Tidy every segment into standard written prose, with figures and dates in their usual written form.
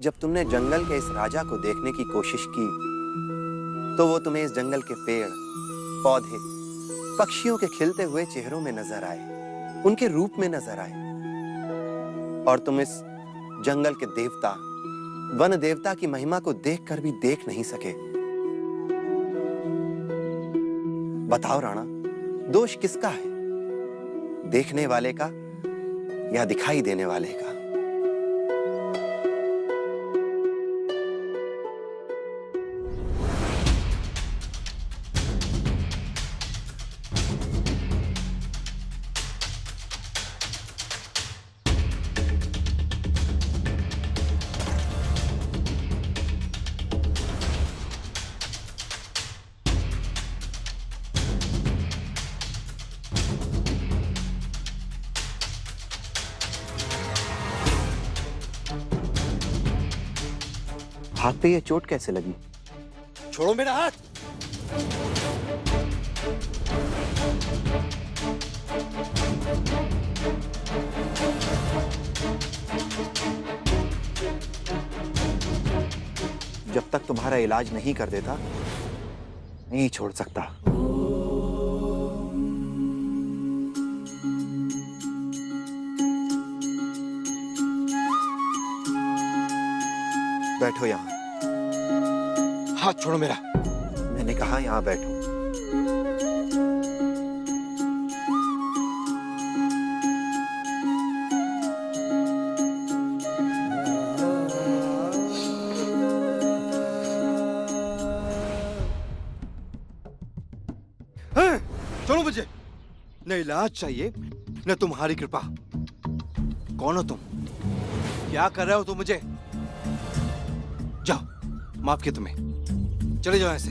जब तुमने जंगल के इस राजा को देखने की कोशिश की तो वो तुम्हें इस जंगल के पेड़, पौधे, पक्षियों के खिलते हुए चेहरों में नजर आए, उनके रूप में नजर आए, और तुम इस जंगल के देवता, वन देवता की महिमा को देखकर भी देख नहीं सके। बताओ राणा, दोष किसका है, देखने वाले का या दिखाई देने वाले का? हाथ पे ये चोट कैसे लगी? छोड़ो मेरा हाथ। जब तक तुम्हारा इलाज नहीं कर देता नहीं छोड़ सकता। बैठो यहां। हाथ छोड़ो मेरा। मैंने कहा यहां बैठो। छोड़ो मुझे। न इलाज चाहिए न तुम्हारी कृपा। कौन हो तुम? क्या कर रहे हो तुम मुझे? जाओ, माफ किया तुम्हें। चले जाओ ऐसे।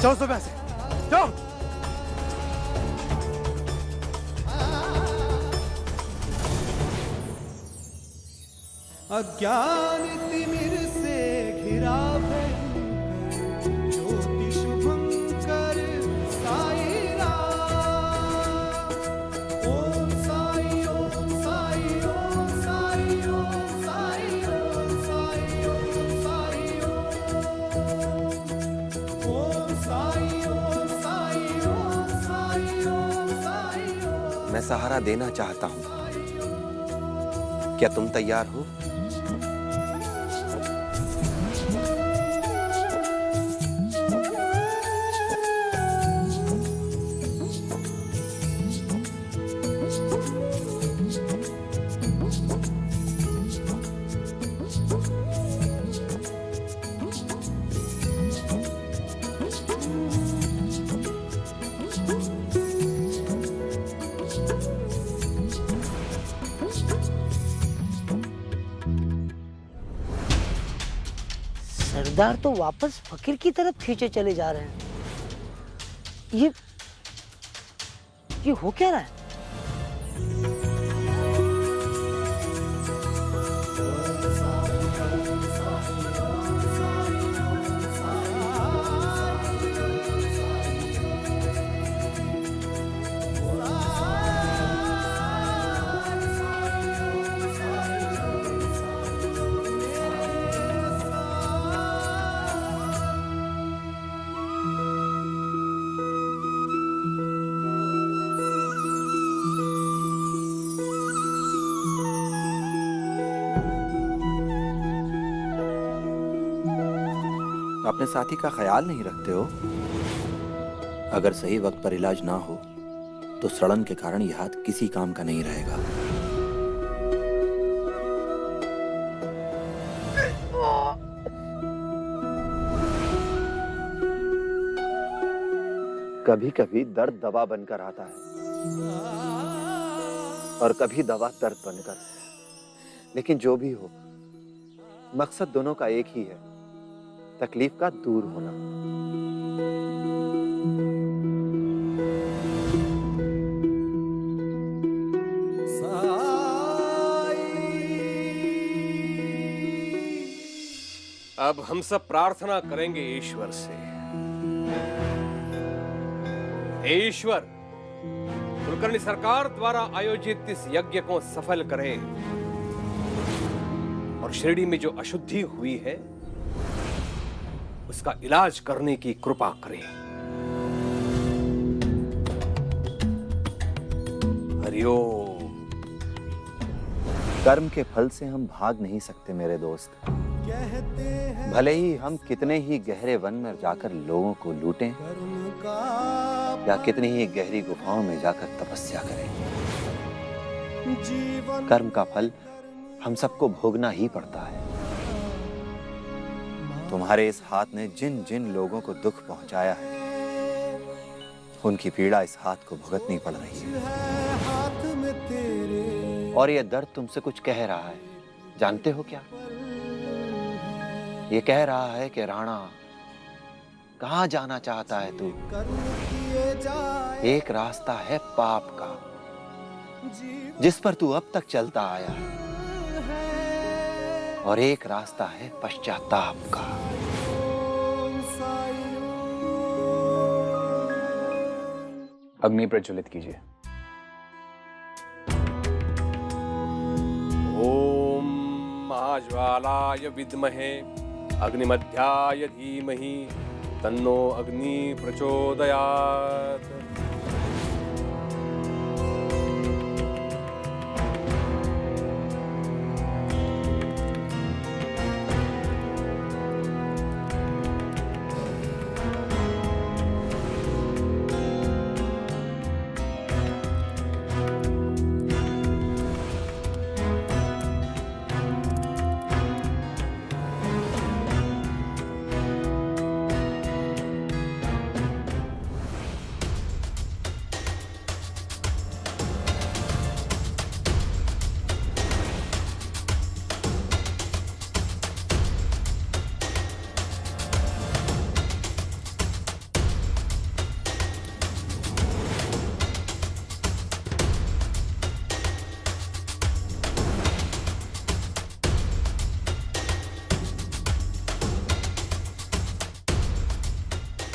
चलो सब ऐसे जाओ। अज्ञान तिमिर से घिरा भयंकर ज्योति शुभंकर साई राम। ओम साई ओम साई ओम साई ओम साई ओम साई ओम साई ओम साई ओम साई ओम साई ओम साई ओम। मैं सहारा देना चाहता हूं, क्या तुम तैयार हो? सरदार तो वापस फकीर की तरफ खींचे चले जा रहे हैं। ये हो क्या रहा है? अपने साथी का ख्याल नहीं रखते हो। अगर सही वक्त पर इलाज ना हो तो सड़न के कारण यह हाथ किसी काम का नहीं रहेगा। कभी कभी दर्द दवा बनकर आता है और कभी दवा दर्द बनकर। लेकिन जो भी हो, मकसद दोनों का एक ही है, तकलीफ का दूर होना। अब हम सब प्रार्थना करेंगे ईश्वर से। हे ईश्वर, कुलकर्णी सरकार द्वारा आयोजित इस यज्ञ को सफल करे और शिरडी में जो अशुद्धि हुई है उसका इलाज करने की कृपा करें। हरिओम। कर्म के फल से हम भाग नहीं सकते मेरे दोस्त। कहते हैं भले ही हम कितने ही गहरे वन में जाकर लोगों को लूटें कर्म का या कितनी ही गहरी गुफाओं में जाकर तपस्या करें, जीवन कर्म का फल हम सबको भोगना ही पड़ता है। तुम्हारे इस हाथ ने जिन जिन लोगों को दुख पहुंचाया है, उनकी पीड़ा इस हाथ को भुगतनी पड़ रही है। है हाथ में तेरे, और ये दर्द तुमसे कुछ कह रहा है, जानते हो क्या? ये कह रहा है कि राणा, कहां जाना चाहता है तू? कर्म किए जाए एक रास्ता है पाप का, जीवन जिस पर तू अब तक चलता आया है, है और एक रास्ता है पश्चाताप का। ओम साई अग्नि प्रज्वलित कीजिए। ओम महाज्वालाय विद्महे अग्निमध्याय धीमहि तन्नो अग्नि प्रचोदयात्।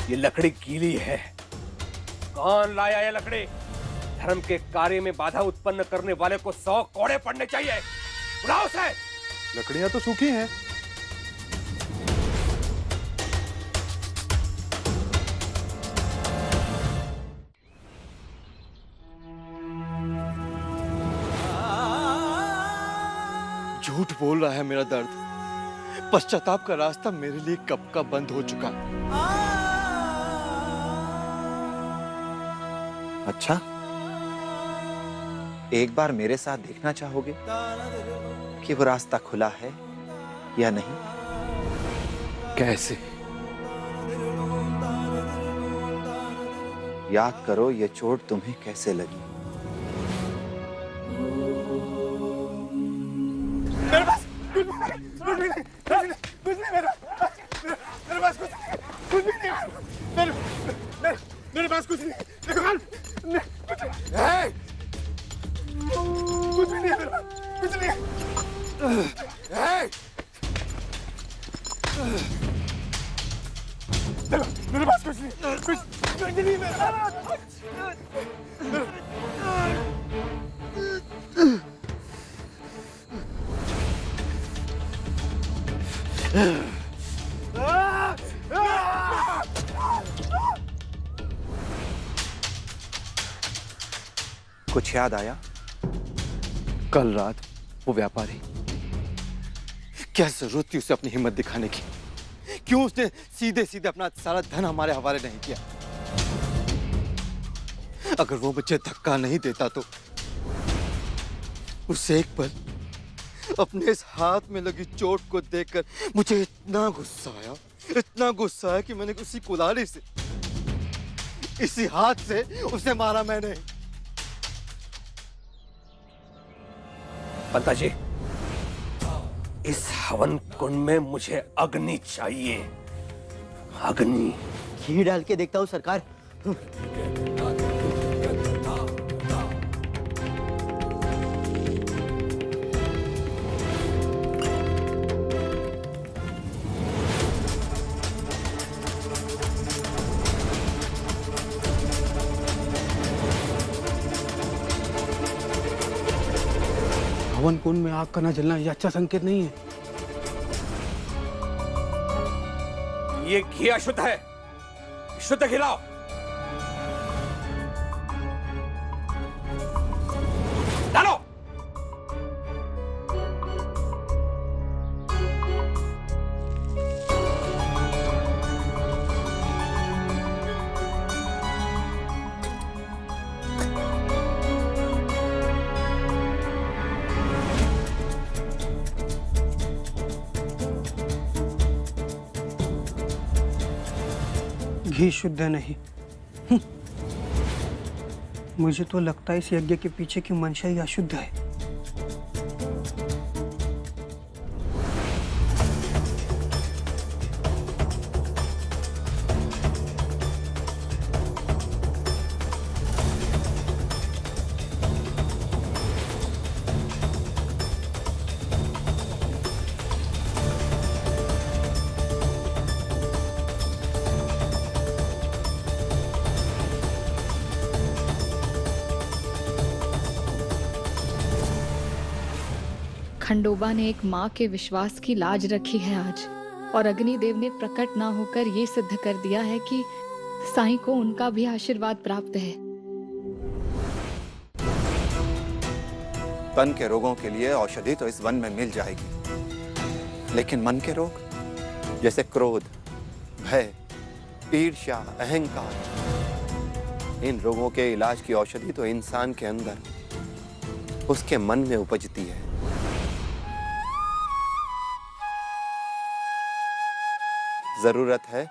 ये लकड़ी गीली है। कौन लाया ये लकड़ी? धर्म के कार्य में बाधा उत्पन्न करने वाले को 100 कोड़े पड़ने चाहिए। बुलाओ उसे। लकड़ियां तो सूखी हैं। झूठ बोल रहा है मेरा दर्द। पश्चाताप का रास्ता मेरे लिए कब का बंद हो चुका। अच्छा, एक बार मेरे साथ देखना चाहोगे कि वो रास्ता खुला है या नहीं? कैसे? याद करो ये चोट तुम्हें कैसे लगी। मेरे पास कुछ नहीं। कुछ भी नहीं है, कुछ नहीं। मेरे पास कुछ नहीं, कुछ नहीं मेरे कुछ याद आया? कल रात वो व्यापारी, क्या जरूरत थी उसे अपनी हिम्मत दिखाने की? क्यों उसने सीधे सीधे अपना सारा धन हमारे हवाले नहीं किया? अगर वो मुझे धक्का नहीं देता तो उसे एक पल अपने इस हाथ में लगी चोट को देखकर मुझे इतना गुस्सा आया कि मैंने उसी कुल्हाड़ी से, इसी हाथ से उसे मारा मैंने। पंता जी, इस हवन कुंड में मुझे अग्नि चाहिए। अग्नि। घी डाल के देखता हूँ सरकार। हवन कुंड में आग का न जलना ये अच्छा संकेत नहीं है। ये घी अशुद्ध है, शुद्ध खिलाओ। डालो। घी शुद्ध नहीं। मुझे तो लगता है इस यज्ञ के पीछे की मंशा ही अशुद्ध है। खंडोबा ने एक माँ के विश्वास की लाज रखी है आज, और अग्निदेव ने प्रकट ना होकर ये सिद्ध कर दिया है कि साईं को उनका भी आशीर्वाद प्राप्त है। तन के रोगों के लिए औषधि तो इस वन में मिल जाएगी, लेकिन मन के रोग जैसे क्रोध, भय, ईर्ष्या, अहंकार, इन रोगों के इलाज की औषधि तो इंसान के अंदर, उसके मन में उपजती है। जरूरत है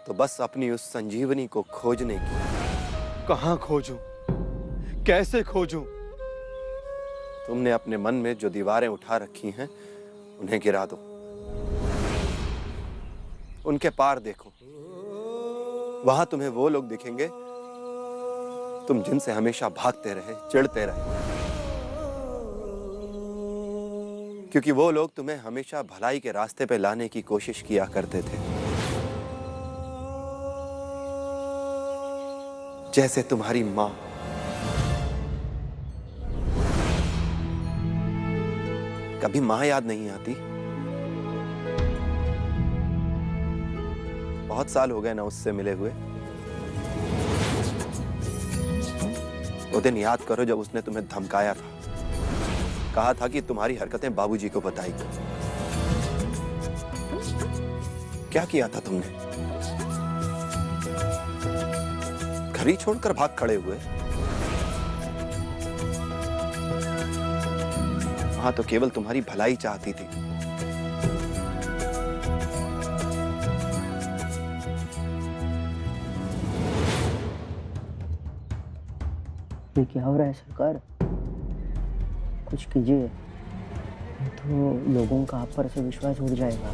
तो बस अपनी उस संजीवनी को खोजने की। कहाँ खोजूं? कैसे खोजूं? तुमने अपने मन में जो दीवारें उठा रखी हैं, उन्हें गिरा दो। उनके पार देखो, वहां तुम्हें वो लोग दिखेंगे तुम जिनसे हमेशा भागते रहे, चिढ़ते रहे, क्योंकि वो लोग तुम्हें हमेशा भलाई के रास्ते पे लाने की कोशिश किया करते थे। जैसे तुम्हारी मां। कभी मां याद नहीं आती? बहुत साल हो गए ना उससे मिले हुए। वो दिन याद करो जब उसने तुम्हें धमकाया था, कहा था कि तुम्हारी हरकतें बाबूजी को बताएगी। क्या किया था तुमने? घर ही छोड़कर भाग खड़े हुए। वहां तो केवल तुम्हारी भलाई चाहती थी। ये क्या हो रहा है सरकार? कुछ कीजिए, नहीं तो लोगों का आप पर से विश्वास उड़ जाएगा।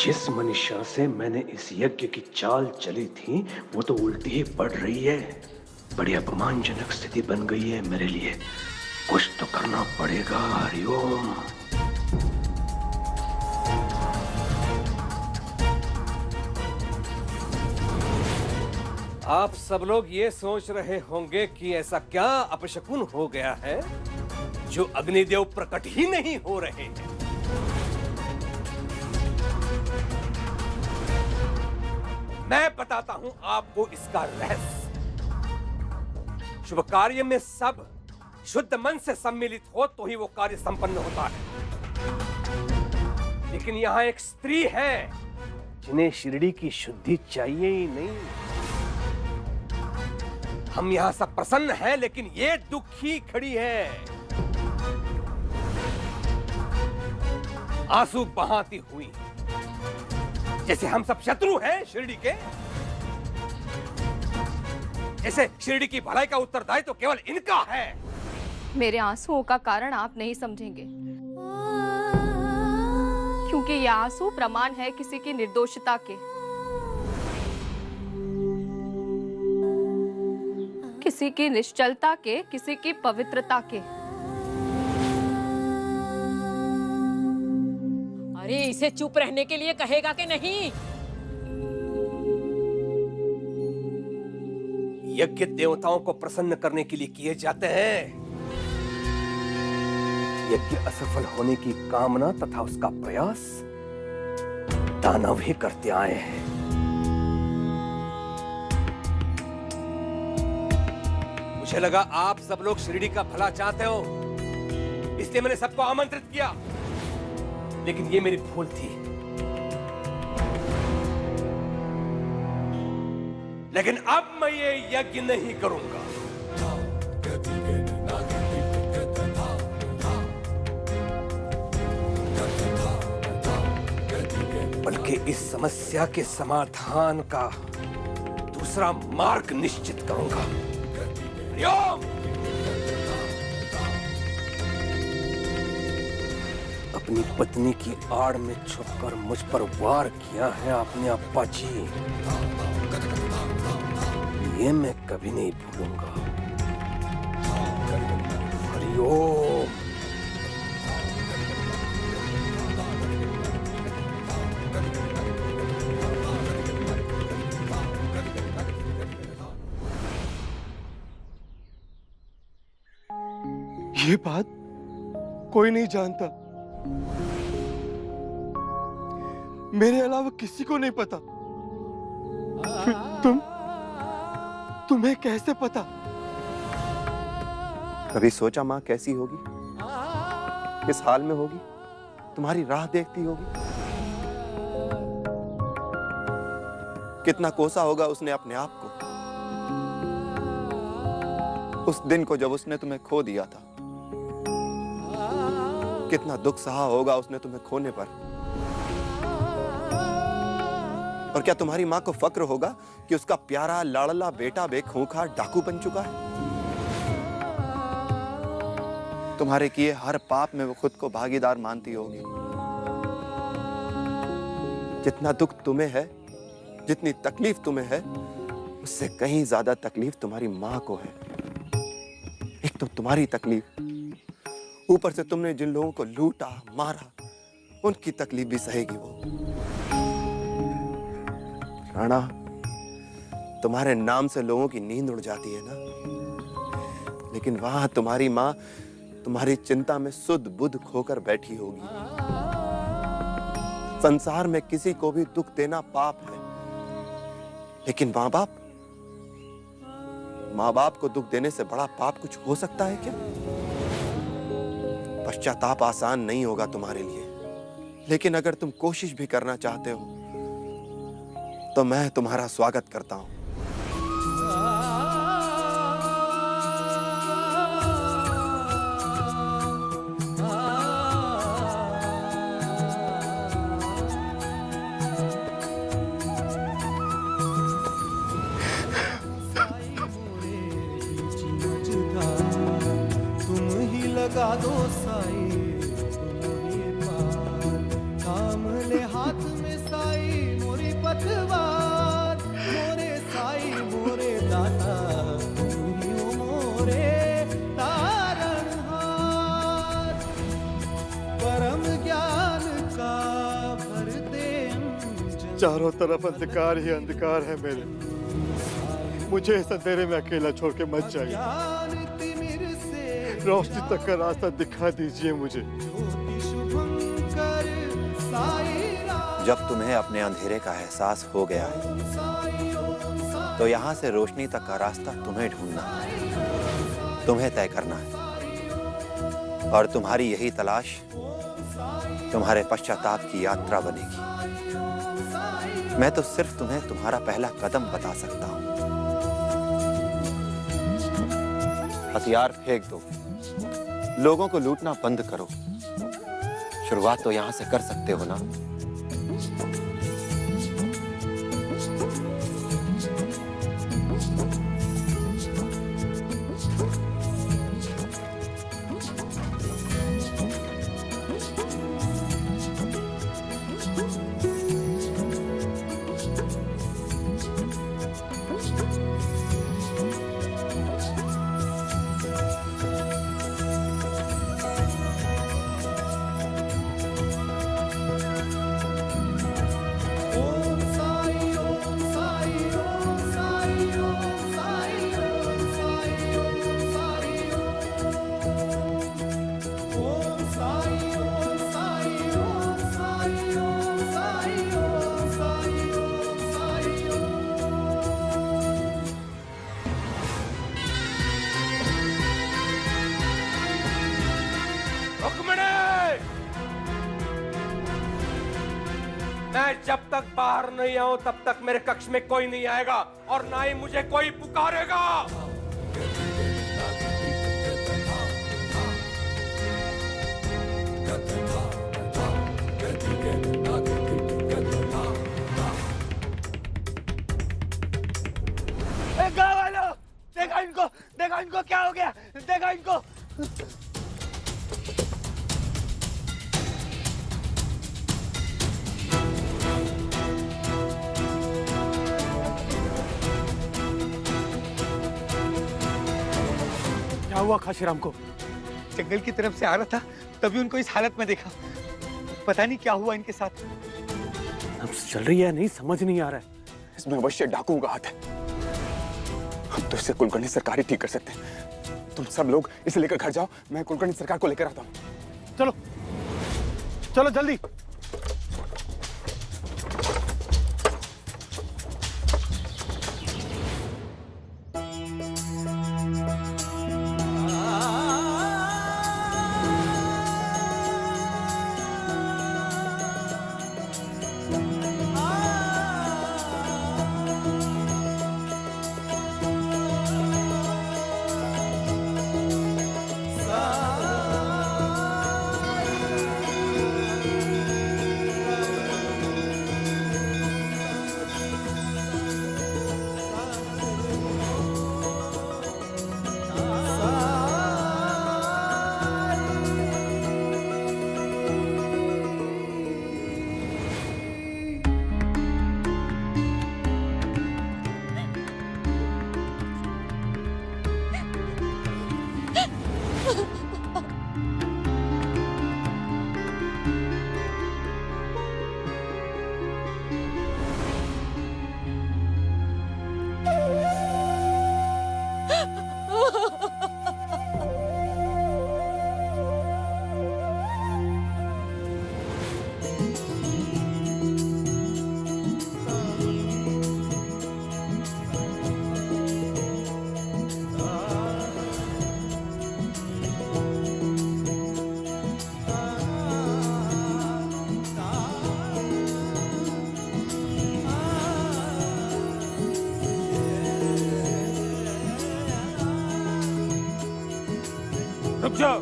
जिस मनीषा से मैंने इस यज्ञ की चाल चली थी, वो तो उल्टी ही पड़ रही है। बड़ी अपमानजनक स्थिति बन गई है मेरे लिए। कुछ तो करना पड़ेगा। हरिओम। आप सब लोग ये सोच रहे होंगे कि ऐसा क्या अपशकुन हो गया है जो अग्निदेव प्रकट ही नहीं हो रहे हैं। मैं बताता हूं आपको इसका रहस्य। शुभ कार्य में सब शुद्ध मन से सम्मिलित हो तो ही वो कार्य संपन्न होता है। लेकिन यहां एक स्त्री है जिन्हें शिरडी की शुद्धि चाहिए ही नहीं। हम यहां सब प्रसन्न हैं, लेकिन ये दुखी खड़ी है, आंसू बहाती हुई, जैसे हम सब शत्रु हैं शिरडी के। जैसे शिरडी की भलाई का उत्तरदायित्व तो केवल इनका है। मेरे आंसुओं का कारण आप नहीं समझेंगे, क्योंकि ये आंसू प्रमाण है किसी की निर्दोषता के, किसी की निश्चलता के, किसी की पवित्रता के। अरे इसे चुप रहने के लिए कहेगा कि नहीं? यज्ञ देवताओं को प्रसन्न करने के लिए किए जाते हैं। यज्ञ असफल होने की कामना तथा उसका प्रयास दानव ही करते आए हैं। मुझे लगा आप सब लोग शिरडी का भला चाहते हो, इसलिए मैंने सबको आमंत्रित किया, लेकिन ये मेरी भूल थी। लेकिन अब मैं ये यज्ञ नहीं करूंगा। बल्कि इस समस्या के समाधान का दूसरा मार्ग निश्चित करूंगा। हरिओम। अपनी पत्नी की आड़ में छुपकर मुझ पर वार किया है आपने अप्पा जी, ये मैं कभी नहीं भूलूंगा। हरिओम। ये बात कोई नहीं जानता, मेरे अलावा किसी को नहीं पता। फिर तुम्हें कैसे पता? कभी सोचा माँ कैसी होगी, किस हाल में होगी, तुम्हारी राह देखती होगी? कितना कोसा होगा उसने अपने आप को उस दिन को जब उसने तुम्हें खो दिया था। कितना दुख सहा होगा उसने तुम्हें खोने पर। और क्या तुम्हारी मां को फक्र होगा कि उसका प्यारा लाडला बेटा बेखूंखार डाकू बन चुका है? तुम्हारे किए हर पाप में वो खुद को भागीदार मानती होगी। जितना दुख तुम्हें है, जितनी तकलीफ तुम्हें है, उससे कहीं ज्यादा तकलीफ तुम्हारी मां को है। एक तो तुम्हारी तकलीफ, ऊपर से तुमने जिन लोगों को लूटा मारा, उनकी तकलीफ भी सहेगी वो। राणा, तुम्हारे नाम से लोगों की नींद उड़ जाती है ना, लेकिन वहां तुम्हारी मां तुम्हारी चिंता में सुध बुध खोकर बैठी होगी। संसार में किसी को भी दुख देना पाप है, लेकिन माँ बाप को दुख देने से बड़ा पाप कुछ हो सकता है क्या? पश्चाताप आसान नहीं होगा तुम्हारे लिए, लेकिन अगर तुम कोशिश भी करना चाहते हो तो मैं तुम्हारा स्वागत करता हूं। लगा दो साई मोरे पार, थाम ले हाथ में साई मोरी पतवार, मोरे साई मोरे दाता तुम ही हो मोरे तारणहार। परम ज्ञान का भर दे चारों तरफ अंधकार ही अंधकार है मेरे, मुझे इस अंधेरे में अकेला छोड़ के मत जाइए। रोशनी तक का रास्ता दिखा दीजिए मुझे। जब तुम्हें अपने अंधेरे का एहसास हो गया है, तो यहाँ से रोशनी तक का रास्ता तुम्हें ढूंढना है, तुम्हें तय करना है। और तुम्हारी यही तलाश तुम्हारे पश्चाताप की यात्रा बनेगी। मैं तो सिर्फ तुम्हें तुम्हारा पहला कदम बता सकता हूँ। हथियार फेंक दो, लोगों को लूटना बंद करो। शुरुआत तो यहां से कर सकते हो ना? बाहर नहीं आऊं तब तक मेरे कक्ष में कोई नहीं आएगा और ना ही मुझे कोई पुकारेगा। गाँव वालों, देखो इनको क्या हो गया, देखो इनको। क्या हुआ खाशीराम को? जंगल की तरफ से आ रहा था, तभी उनको इस हालत में देखा। पता नहीं क्या हुआ इनके साथ। नब्ज चल रही है नहीं, समझ नहीं आ रहा है। इसमें अवश्य डाकुओं का हाथ है। हम तो इसे कुलकर्णी सरकार ही ठीक कर सकते हैं। तुम सब लोग इसे लेकर घर जाओ, मैं कुलकर्णी सरकार को लेकर आता हूँ। चलो चलो जल्दी। रुक जाओ।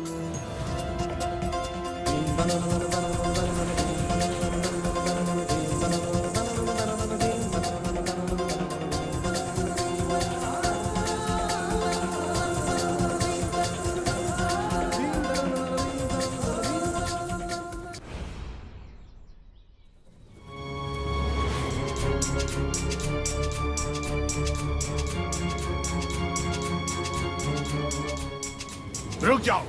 रुक जाओ।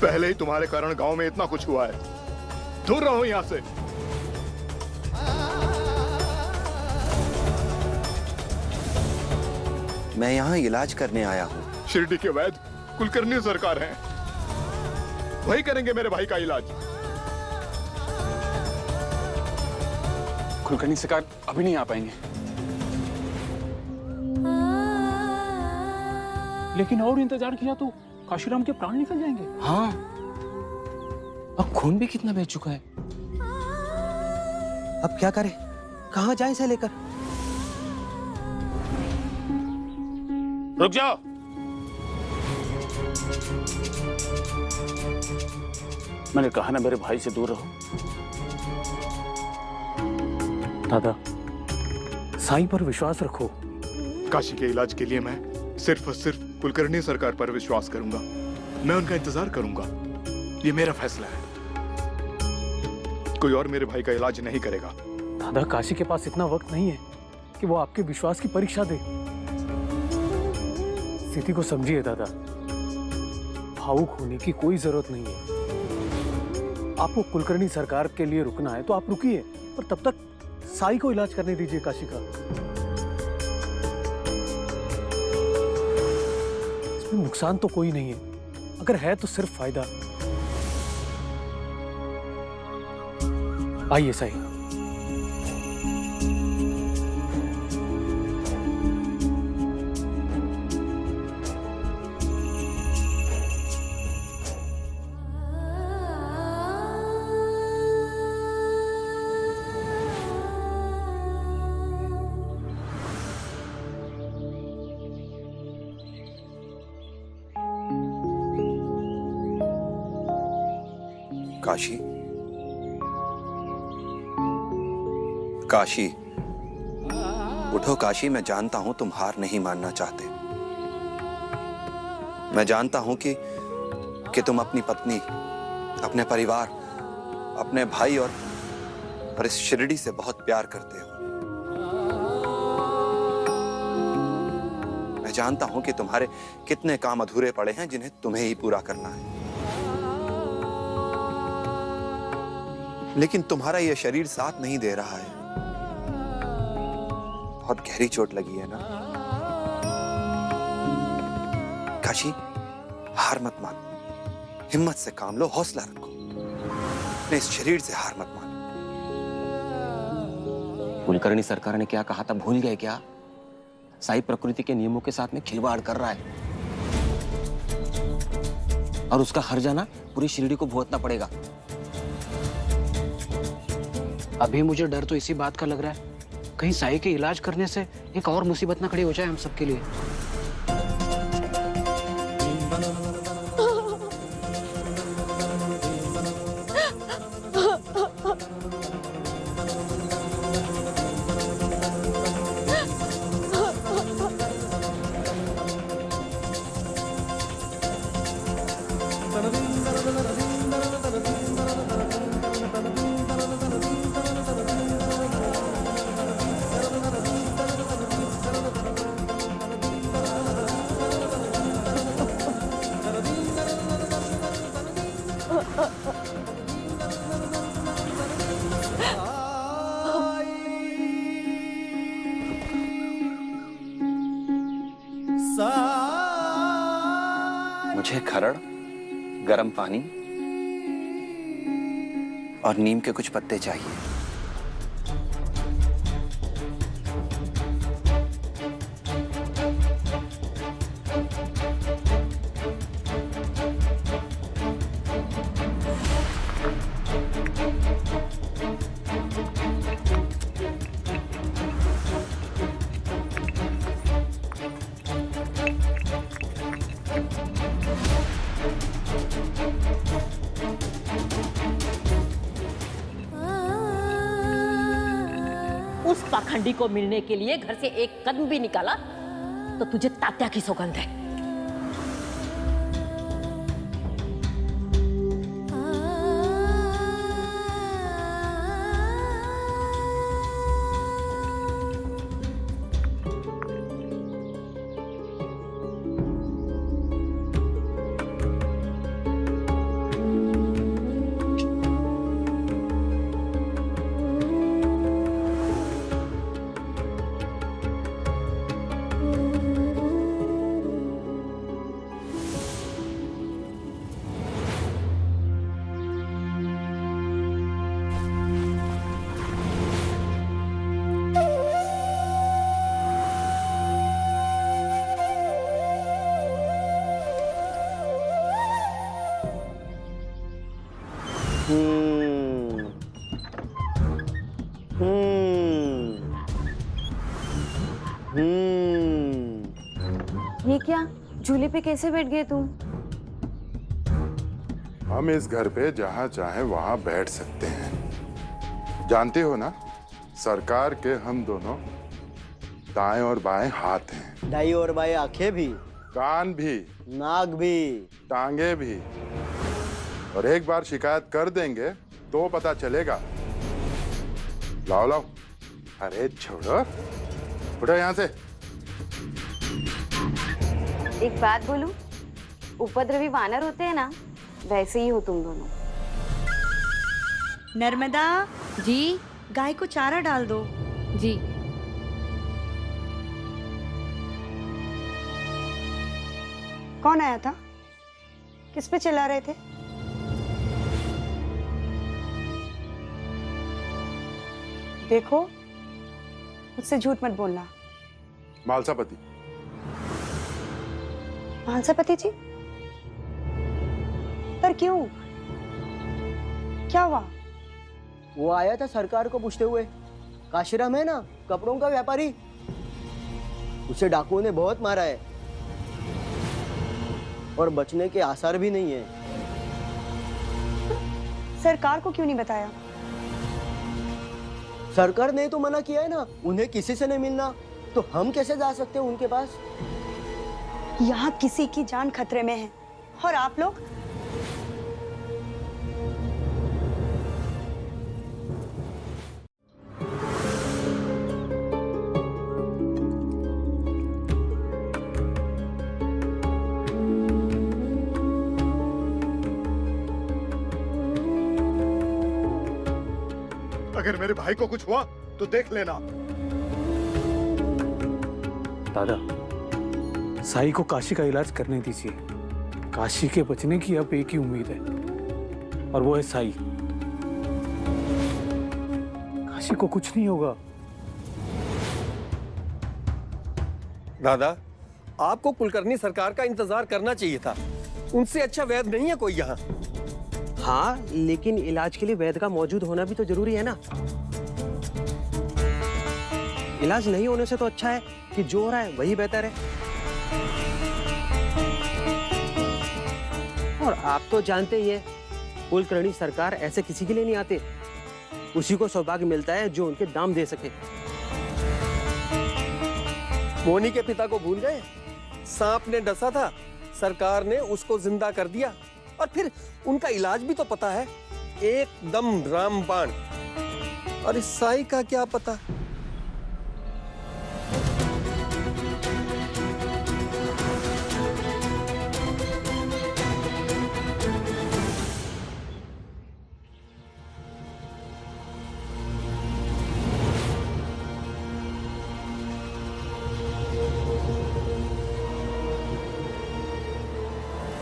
पहले ही तुम्हारे कारण गांव में इतना कुछ हुआ है, दूर रहो यहां से। मैं यहाँ इलाज करने आया हूँ। शिरडी के वैद्य कुलकर्णी सरकार हैं, वही करेंगे मेरे भाई का इलाज। कुलकर्णी सरकार अभी नहीं आ पाएंगे। लेकिन और इंतजार किया तो काशीराम के प्राण निकल जाएंगे। हाँ, अब खून भी कितना बह चुका है। अब क्या करें, कहाँ जाएं इसे लेकर? रुक जाओ। मैंने कहा ना मेरे भाई से दूर रहो। दादा, साईं पर विश्वास रखो। काशी के इलाज के लिए मैं सिर्फ और सिर्फ कुलकर्णी सरकार पर विश्वास करूंगा। मैं उनका इंतजार करूंगा, ये मेरा फैसला है। कोई और मेरे भाई का इलाज नहीं करेगा। दादा, काशी के पास इतना वक्त नहीं है कि वो आपके विश्वास की परीक्षा दे। स्थिति को समझिए दादा, भावुक होने की कोई जरूरत नहीं है। आपको कुलकर्णी सरकार के लिए रुकना है तो आप रुकिए, पर तब तक साई को इलाज करने दीजिए काशी का। इसमें नुकसान तो कोई नहीं है, अगर है तो सिर्फ फायदा। आइए साई। काशी, काशी, उठो काशी। मैं जानता हूं तुम हार नहीं मानना चाहते। मैं जानता हूं कि तुम अपनी पत्नी, अपने परिवार, अपने भाई और इस शिरडी से बहुत प्यार करते हो। मैं जानता हूं कि तुम्हारे कितने काम अधूरे पड़े हैं जिन्हें तुम्हें ही पूरा करना है। लेकिन तुम्हारा यह शरीर साथ नहीं दे रहा है। बहुत गहरी चोट लगी है ना काशी? हार मत मानो, हिम्मत से काम लो, हौसला रखो। अपने इस शरीर से हार मत मानो। कुलकर्णी सरकार ने क्या कहा था भूल गए क्या? साई प्रकृति के नियमों के साथ में खिलवाड़ कर रहा है और उसका हर जाना पूरी शिरडी को भुगतना पड़ेगा। अभी मुझे डर तो इसी बात का लग रहा है, कहीं साई के इलाज करने से एक और मुसीबत ना खड़ी हो जाए हम सबके लिए। मुझे खरड़, गरम पानी और नीम के कुछ पत्ते चाहिए। उस पाखंडी को मिलने के लिए घर से एक कदम भी निकाला तो तुझे तात्या की सौगंध है। ये क्या? झूले पे कैसे बैठ गए तुम? हम इस घर पे जहाँ चाहे वहाँ बैठ सकते हैं। जानते हो ना, सरकार के हम दोनों दाएं और बाएं हाथ हैं। दाई और बाएं आंखें भी, कान भी, नाक भी, टांगे भी। और एक बार शिकायत कर देंगे तो पता चलेगा। लाओ लाओ। अरे छोड़ो, उठो यहाँ से। एक बात बोलूं, उपद्रवी वानर होते हैं ना, वैसे ही हो तुम दोनों। नर्मदा जी। गाय को चारा डाल दो। जी। कौन आया था? किस पे चिल्ला रहे थे? देखो, मुझसे झूठ मत बोलना। मालसापति। मालसापति जी? पर क्यों? क्या हुआ? वो आया था सरकार को पूछते हुए। काशीराम है ना, कपड़ों का व्यापारी, उसे डाकुओं ने बहुत मारा है और बचने के आसार भी नहीं है। सरकार को क्यों नहीं बताया? सरकार ने तो मना किया है ना, उन्हें किसी से नहीं मिलना, तो हम कैसे जा सकते हैं उनके पास? यहाँ किसी की जान खतरे में है और आप लोग अगर मेरे भाई को कुछ हुआ तो देख लेना। दादा, साई को काशी का इलाज करने दीजिए। काशी के बचने की अब एक ही उम्मीद है, और वो है साई। काशी को कुछ नहीं होगा। दादा, आपको कुलकर्णी सरकार का इंतजार करना चाहिए था। उनसे अच्छा वैद्य नहीं है कोई यहाँ। हाँ, लेकिन इलाज के लिए वैद्य का मौजूद होना भी तो जरूरी है ना। इलाज नहीं होने से तो अच्छा है कि जो हो रहा है वही बेहतर है। और आप तो जानते ही हैं, कुलकर्णी सरकार ऐसे किसी के लिए नहीं आते। उसी को सौभाग्य मिलता है जो उनके दाम दे सके। मोनी के पिता को भूल गए? सांप ने डसा था, सरकार ने उसको जिंदा कर दिया, और फिर उनका इलाज भी तो पता है, एकदम रामबाण। और इस साई का क्या पता?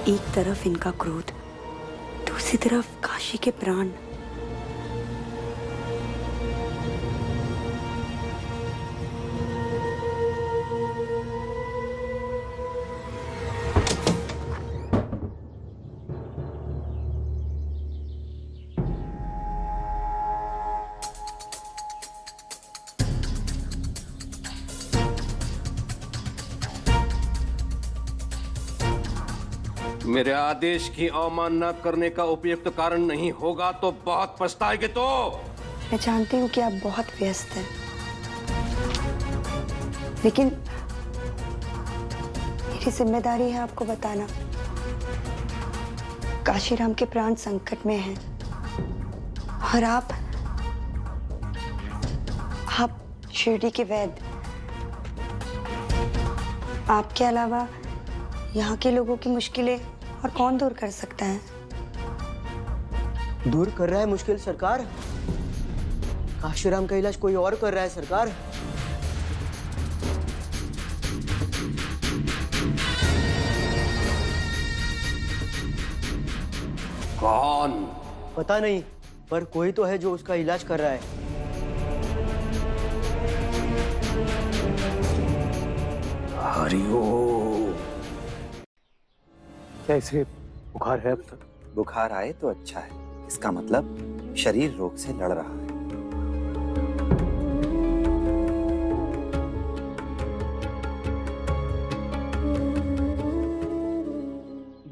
एक तरफ इनका क्रोध, दूसरी तरफ काशी के प्राण। मेरे आदेश की अवमानना करने का उपयुक्त कारण नहीं होगा तो बहुत पछताएंगे। तो मैं जानती हूँ कि आप बहुत व्यस्त हैं, लेकिन मेरी जिम्मेदारी है आपको बताना। काशीराम के प्राण संकट में हैं और आप शिरडी के वैद्य, आपके अलावा यहाँ के लोगों की मुश्किलें और कौन दूर कर सकता है? दूर कर रहा है मुश्किल सरकार। काशीराम का इलाज कोई और कर रहा है सरकार। कौन? पता नहीं, पर कोई तो है जो उसका इलाज कर रहा है। हरिओम। क्या इसे बुखार है अब तक? बुखार आए तो अच्छा है, इसका मतलब शरीर रोग से लड़ रहा है।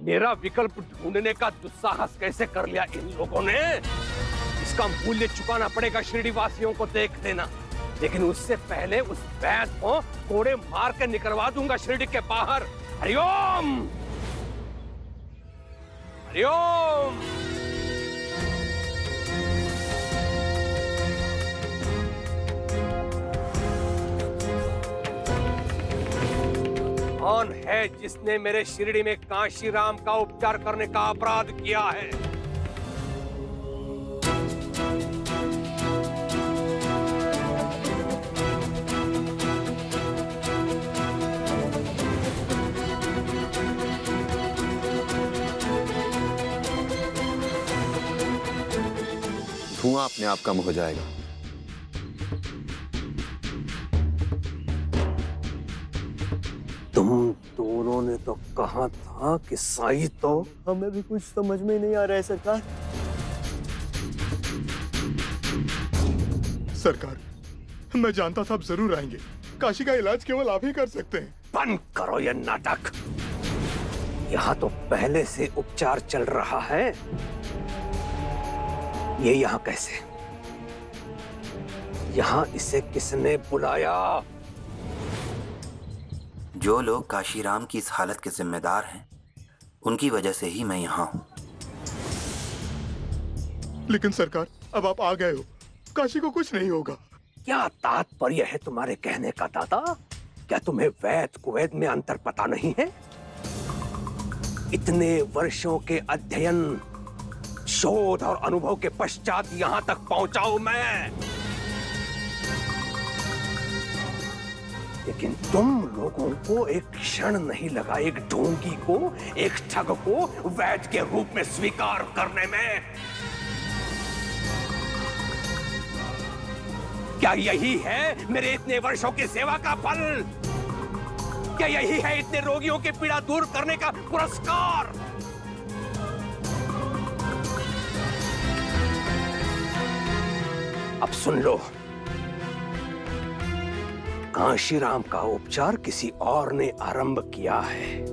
मेरा विकल्प ढूंढने का दुस्साहस कैसे कर लिया इन लोगों ने? इसका मूल्य चुकाना पड़ेगा शिरडी वासियों को देख लेना। लेकिन उससे पहले उस वैद्य को कोड़े मार के निकलवा दूंगा शिरडी के बाहर। हरिओम हरिओम। कौन है जिसने मेरे शिरडी में काशीराम का उपचार करने का अपराध किया है? धुआं अपने आप कम हो जाएगा। तुम दोनों ने तो कहा था कि साई तो। हमें भी कुछ समझ में नहीं आ रहा है सरकार। सरकार, मैं जानता था आप जरूर आएंगे। काशी का इलाज केवल आप ही कर सकते हैं। बंद करो ये नाटक। यहाँ तो पहले से उपचार चल रहा है। ये यहाँ कैसे? यहाँ इसे किसने बुलाया? जो लोग काशीराम की इस हालत के जिम्मेदार हैं, उनकी वजह से ही मैं यहाँ हूँ। लेकिन सरकार, अब आप आ गए हो, काशी को कुछ नहीं होगा। क्या तात्पर्य है तुम्हारे कहने का दादा? क्या तुम्हें वैद कुवैद में अंतर पता नहीं है? इतने वर्षों के अध्ययन, शोध और अनुभव के पश्चात यहां तक पहुंचा हूं मैं। लेकिन तुम लोगों को एक क्षण नहीं लगा एक ढोंगी को, एक ठग को वैद के रूप में स्वीकार करने में। क्या यही है मेरे इतने वर्षों की सेवा का फल? क्या यही है इतने रोगियों की पीड़ा दूर करने का पुरस्कार? अब सुन लो, काशीराम का उपचार किसी और ने आरंभ किया है,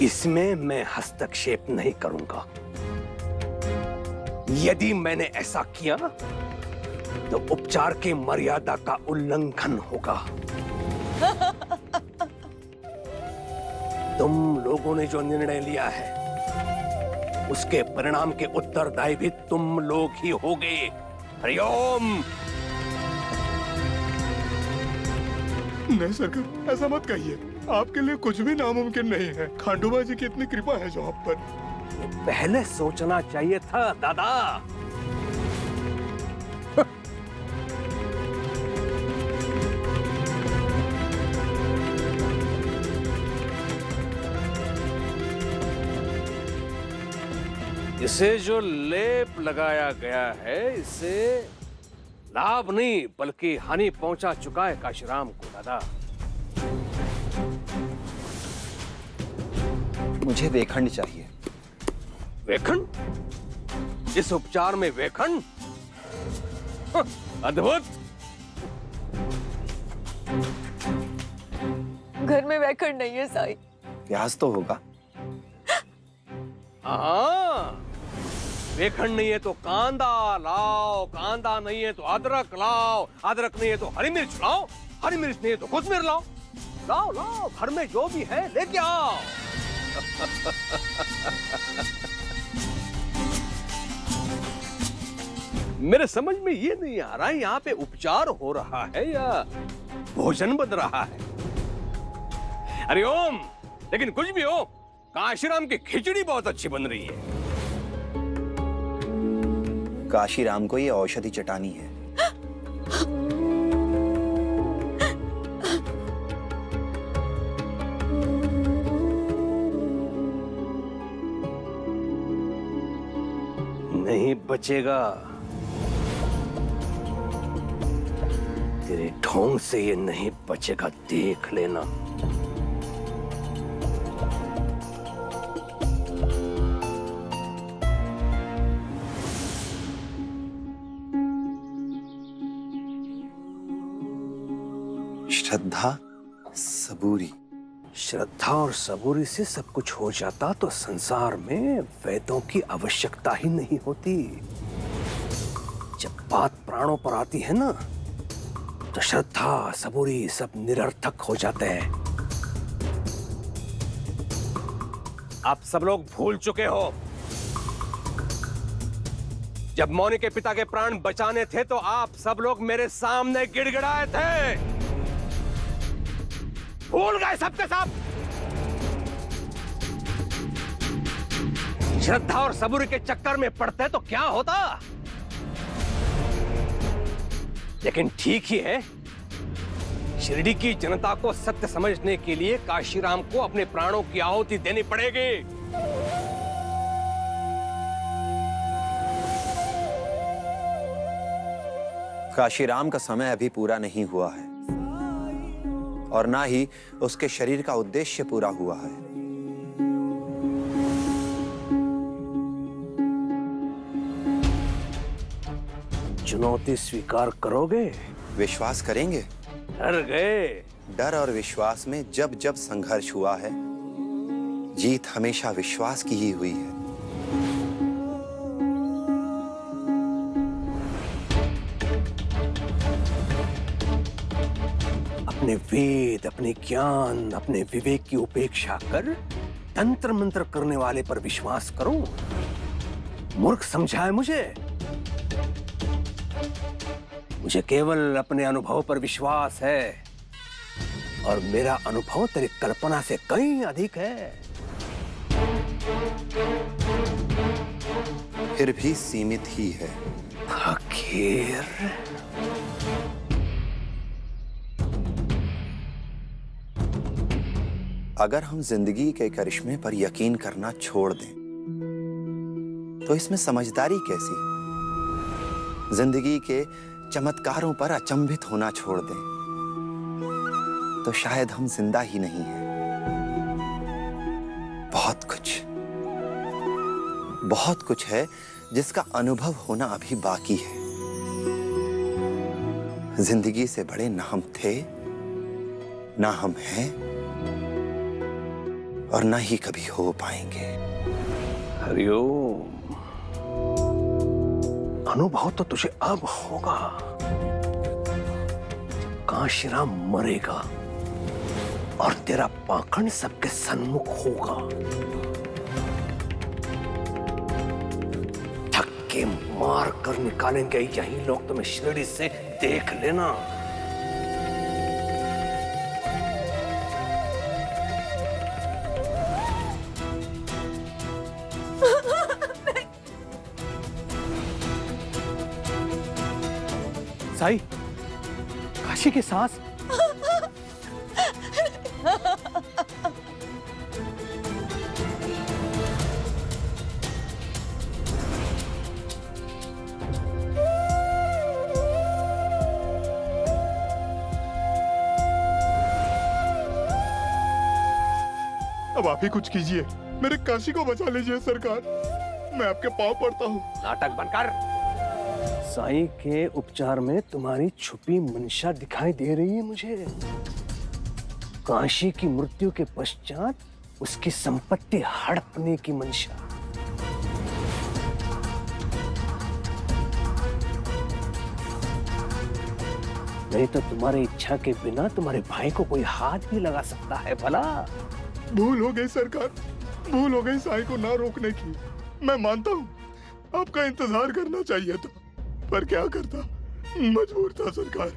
इसमें मैं हस्तक्षेप नहीं करूंगा। यदि मैंने ऐसा किया तो उपचार की मर्यादा का उल्लंघन होगा। तुम लोगों ने जो निर्णय लिया है, उसके परिणाम के उत्तरदायी भी तुम लोग ही होगे। हरिओम। नहीं सरकार, ऐसा मत कहिए। आपके लिए कुछ भी नामुमकिन नहीं है। खांडोबा जी की इतनी कृपा है जो आप पर। पहले सोचना चाहिए था दादा। इसे जो लेप लगाया गया है, इससे लाभ नहीं बल्कि हानि पहुंचा चुका है काशीराम को दादा। मुझे वेखंड चाहिए। वेखंड? इस उपचार में वेखंड? अद्भुत। घर में वेखंड नहीं है साईं। प्याज तो होगा। हाँ, वेखंड नहीं है तो कांदा लाओ, कांदा नहीं है तो अदरक लाओ, अदरक नहीं है तो हरी मिर्च लाओ, हरी मिर्च नहीं है तो कोथिमीर लाओ। लाओ लाओ, घर में जो भी है लेके आओ। मेरे समझ में ये नहीं आ रहा है यहाँ पे उपचार हो रहा है या भोजन बन रहा है। हरिओम। लेकिन कुछ भी हो, काशीराम की खिचड़ी बहुत अच्छी बन रही है। काशीराम को ये औषधि चटानी है। नहीं बचेगा। तेरे ढोंग से ये नहीं बचेगा, देख लेना। श्रद्धा, सबूरी। श्रद्धा और सबूरी से सब कुछ हो जाता तो संसार में वेदों की आवश्यकता ही नहीं होती। जब बात प्राणों पर आती है ना, तो श्रद्धा सबूरी सब निरर्थक हो जाते हैं। आप सब लोग भूल चुके हो, जब मौनी के पिता के प्राण बचाने थे तो आप सब लोग मेरे सामने गिड़गिड़ाए थे। भूल गए सबके सब। श्रद्धा और सबूरी के चक्कर में पड़ते तो क्या होता। लेकिन ठीक ही है, शिरडी की जनता को सत्य समझने के लिए काशीराम को अपने प्राणों की आहुति देनी पड़ेगी। काशीराम का समय अभी पूरा नहीं हुआ है और ना ही उसके शरीर का उद्देश्य पूरा हुआ है। चुनौती स्वीकार करोगे? विश्वास करेंगे? डर गए? डर और विश्वास में जब जब संघर्ष हुआ है, जीत हमेशा विश्वास की ही हुई है। अपने वेद, अपने ज्ञान, अपने विवेक की उपेक्षा कर तंत्र मंत्र करने वाले पर विश्वास करो? मूर्ख समझा है मुझे? मुझे केवल अपने अनुभव पर विश्वास है, और मेरा अनुभव तेरी कल्पना से कहीं अधिक है। फिर भी सीमित ही है। फकीर, अगर हम जिंदगी के करिश्मे पर यकीन करना छोड़ दें तो इसमें समझदारी कैसी? जिंदगी के चमत्कारों पर अचंभित होना छोड़ दें तो शायद हम जिंदा ही नहीं हैं। बहुत कुछ है जिसका अनुभव होना अभी बाकी है। जिंदगी से बड़े ना हम थे, ना हम हैं, और ना ही कभी हो पाएंगे। हरिओम। अनुभव तो तुझे अब होगा। काशीराम मरेगा और तेरा पाखंड सबके सन्मुख होगा। धक्के मार कर निकालेंगे यही लोग तुम्हें शिरडी से, देख लेना। साई, काशी की सांस। अब आप ही कुछ कीजिए, मेरे काशी को बचा लीजिए सरकार। मैं आपके पांव पड़ता हूँ। नाटक बंद कर। साईं के उपचार में तुम्हारी छुपी मंशा दिखाई दे रही है मुझे। काशी की मृत्यु के पश्चात उसकी संपत्ति हड़पने की मंशा। नहीं तो तुम्हारी इच्छा के बिना तुम्हारे भाई को कोई हाथ भी लगा सकता है भला। भूल हो गई सरकार, भूल हो गई साईं को ना रोकने की। मैं मानता हूँ आपका इंतजार करना चाहिए था, पर क्या करता, मजबूर था सरकार।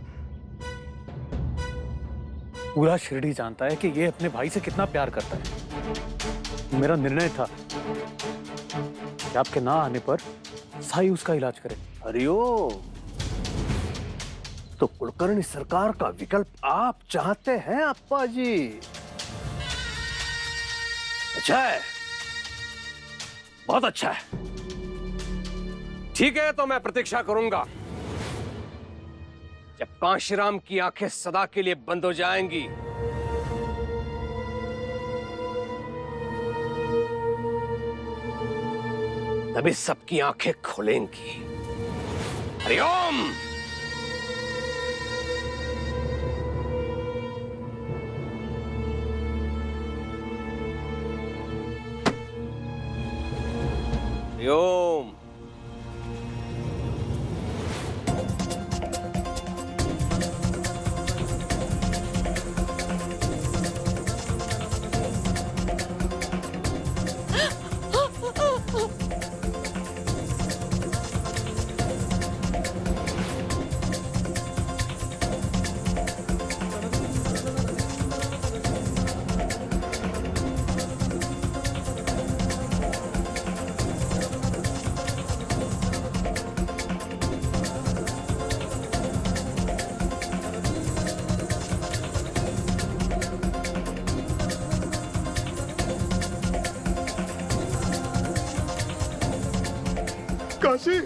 पूरा शिरडी जानता है कि ये अपने भाई से कितना प्यार करता है। मेरा निर्णय था कि आपके ना आने पर साई उसका इलाज करे। हरिओम। तो कुलकर्णी सरकार का विकल्प आप चाहते हैं अप्पा जी? अच्छा है, बहुत अच्छा है। ठीक है, तो मैं प्रतीक्षा करूंगा जब कांशीराम की आंखें सदा के लिए बंद हो जाएंगी। तभी सबकी आंखें खुलेंगी। हरिओम। हरिओम। काशी,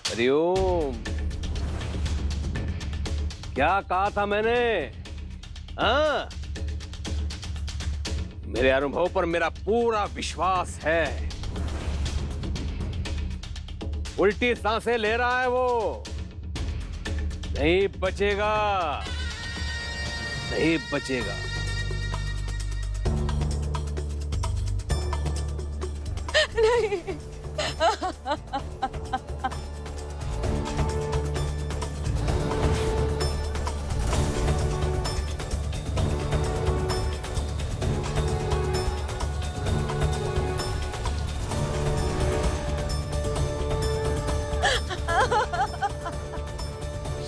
हरिओम। क्या कहा था मैंने? हाँ, मेरे अनुभव पर मेरा पूरा विश्वास है। उल्टी सांसें ले रहा है वो। नहीं बचेगा, नहीं बचेगा। नहीं।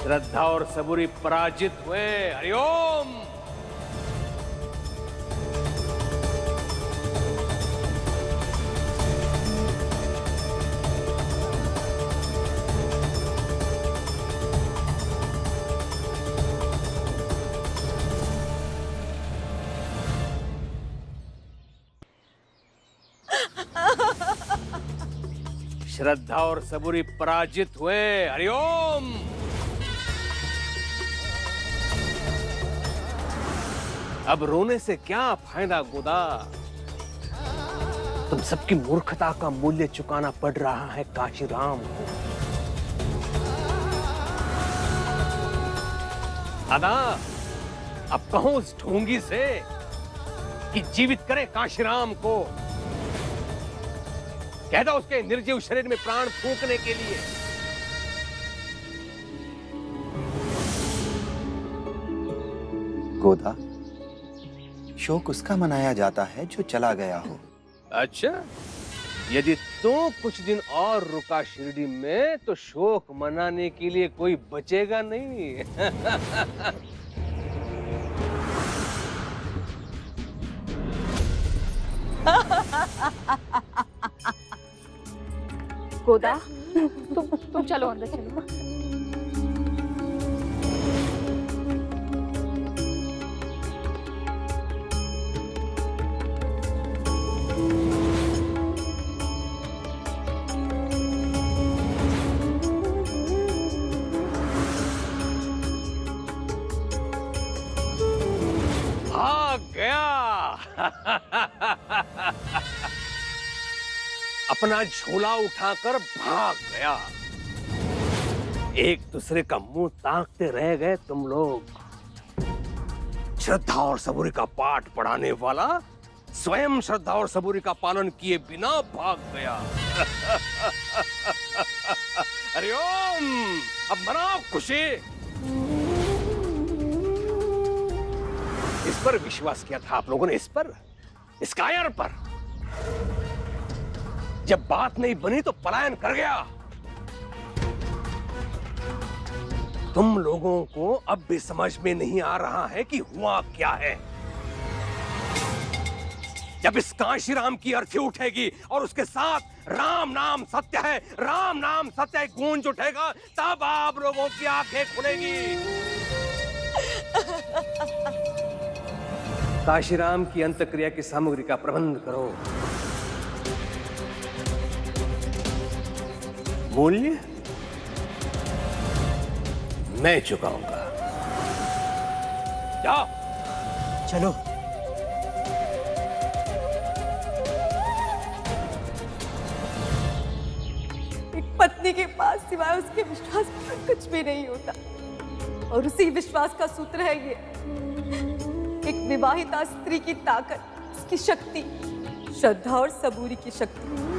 श्रद्धा और सबूरी पराजित हुए। हरिओम। श्रद्धा और सबूरी पराजित हुए। हरिओम। अब रोने से क्या फायदा गोदा? तुम सबकी मूर्खता का मूल्य चुकाना पड़ रहा है काशीराम को। दादा, अब कहो उस ढोंगी से कि जीवित करे काशीराम को। कह दो उसके निर्जीव शरीर में प्राण फूंकने के लिए। गोदा, शोक उसका मनाया जाता है जो चला गया हो। अच्छा, यदि तू कुछ दिन और रुका शिरडी में तो शोक मनाने के लिए कोई बचेगा नहीं। गोदा, तुम चलो अंदर चलो। अपना झोला उठाकर भाग गया। एक दूसरे का मुंह ताकते रह गए तुम लोग। श्रद्धा और सबूरी का पाठ पढ़ाने वाला स्वयं श्रद्धा और सबूरी का पालन किए बिना भाग गया। हरिओम। अब मनाओ खुशी। इस पर विश्वास किया था आप लोगों ने, इस पर, इस कायर पर। जब बात नहीं बनी तो पलायन कर गया। तुम लोगों को अब भी समझ में नहीं आ रहा है कि हुआ क्या है। जब इस काशीराम की अर्थी उठेगी और उसके साथ राम नाम सत्य है, राम नाम सत्य है गूंज उठेगा, तब आप लोगों की आंखें खुलेगी। काशीराम की अंतक्रिया की सामग्री का प्रबंध करो। मूल्य मैं चुकाऊंगा। जाओ। चलो। एक पत्नी के पास सिवाय उसके विश्वास पर कुछ भी नहीं होता, और उसी विश्वास का सूत्र है ये। एक विवाहिता स्त्री की ताकत, उसकी शक्ति, श्रद्धा और सबूरी की शक्ति।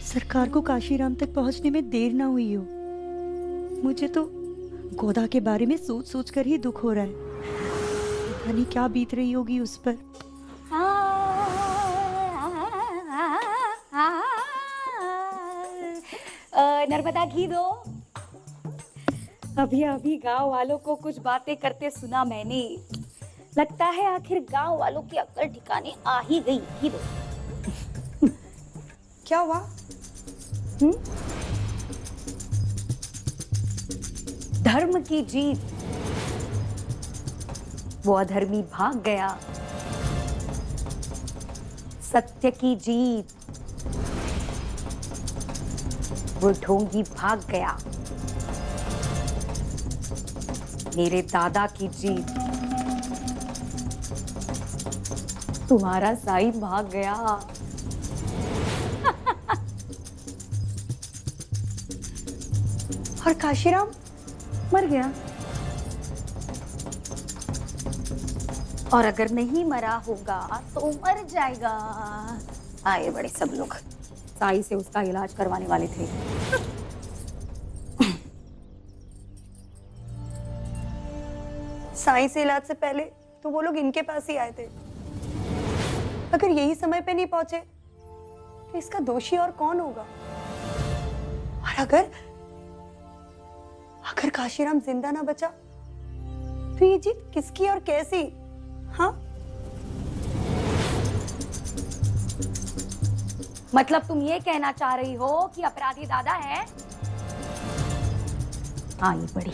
सरकार को काशीराम तक पहुंचने में देर ना हुई हो। मुझे तो गोदा के बारे में सोच सोच कर ही दुख हो रहा है। पता नहीं क्या बीत रही होगी उस पर। नर्मदा घी दो। अभी अभी गांव वालों को कुछ बातें करते सुना मैंने। लगता है आखिर गांव वालों की अक्ल ठिकाने आ ही गई। घी दो। क्या हुआ? धर्म की जीत। वो अधर्मी भाग गया। सत्य की जीत। वो ढोंगी भाग गया। मेरे दादा की जीत। तुम्हारा साई भाग गया। और काशीराम मर गया। और अगर नहीं मरा होगा तो मर जाएगा। आए बड़े सब लोग साई से उसका इलाज करवाने वाले थे। साई से इलाज से पहले तो वो लोग इनके पास ही आए थे। अगर यही समय पे नहीं पहुंचे तो इसका दोषी और कौन होगा? और अगर काशीराम जिंदा ना बचा तो ये जीत किसकी और कैसी? हाँ, मतलब तुम ये कहना चाह रही हो कि अपराधी दादा है? आई बड़ी।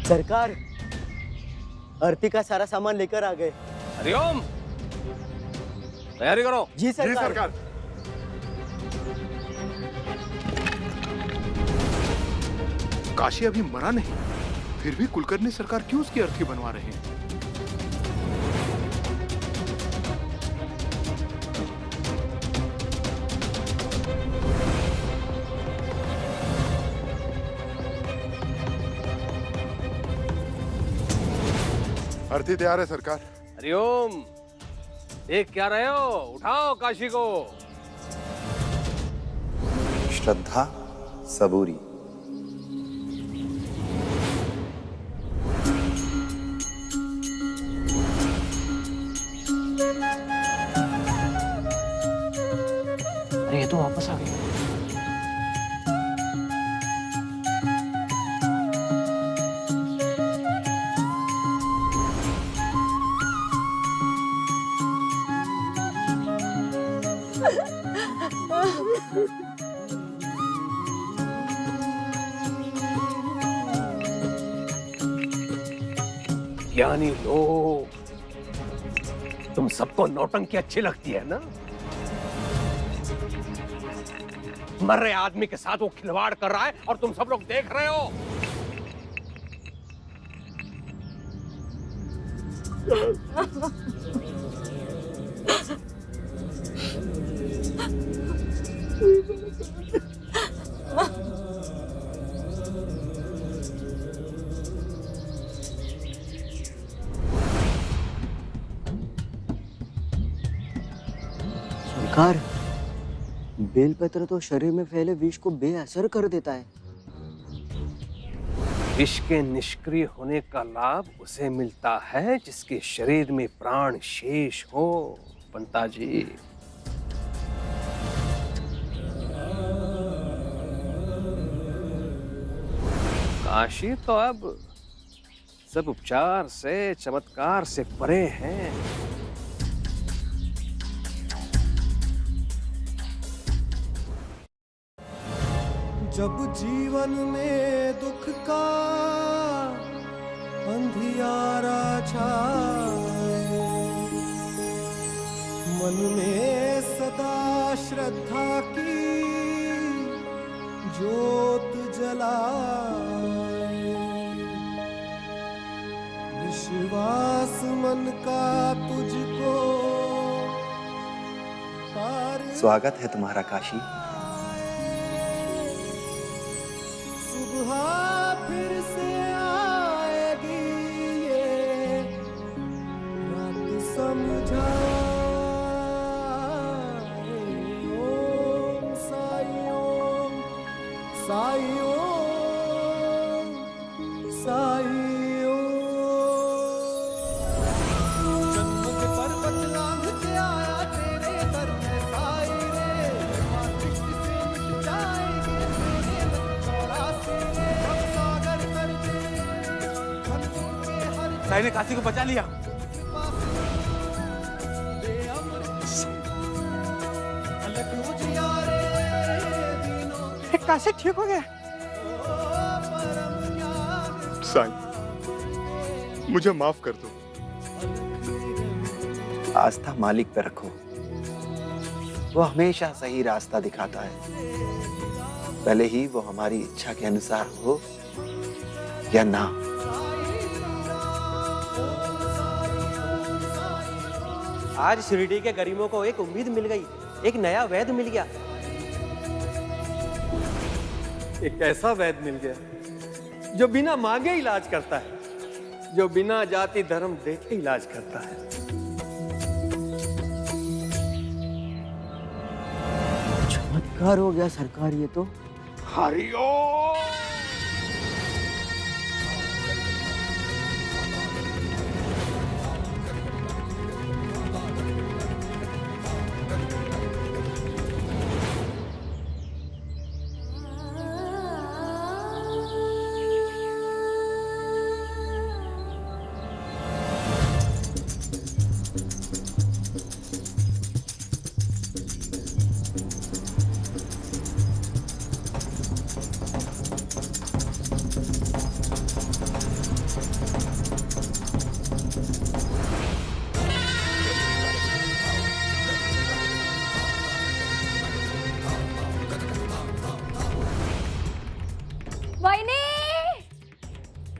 सरकार, आरती का सारा सामान लेकर आ गए। हरिओम, तैयारी करो। जी सरकार। काशी अभी मरा नहीं, फिर भी कुलकर्णी सरकार क्यों उसकी अर्थी बनवा रहे हैं? अर्थी तैयार है सरकार। हरिओम, देख क्या रहे हो? उठाओ काशी को। श्रद्धा सबूरी। अरे ये तो वापस आ गया। ज्ञानी लोग, तुम सबको नौटंकी अच्छी लगती है ना? मर रहे आदमी के साथ वो खिलवाड़ कर रहा है और तुम सब लोग देख रहे हो। सरकार, बेलपत्र तो शरीर में फैले विष को बेअसर कर देता है। विष के निष्क्रिय होने का लाभ उसे मिलता है जिसके शरीर में प्राण शेष हो। पंता जी, काशी तो अब सब उपचार से, चमत्कार से परे हैं। जब जीवन में दुख का अंधियारा छाए, मन में सदा श्रद्धा की ज्योत जलाए, विश्वास मन का तुझको पार। स्वागत है तुम्हारा काशी। फिर से आएगी ये रात समझाए। ओम साई ओम, साई ओम, साई ओम। जन्म के पर्वत लांघ के आया तेरे दर में साई रे, दृष्टि से मिट जाएंगे तेरे साई ने काशी को बचा लिया। काशी ठीक हो गया? साईं, मुझे माफ कर दो। आस्था मालिक पे रखो, वो हमेशा सही रास्ता दिखाता है, भले ही वो हमारी इच्छा के अनुसार हो या ना। आज शिरडी के गरीबों को एक उम्मीद मिल गई, एक नया वैद्य मिल गया। एक ऐसा वैद्य मिल गया जो बिना मांगे इलाज करता है, जो बिना जाति धर्म देखे इलाज करता है। चमत्कार हो गया सरकार ये तो। हरिओम।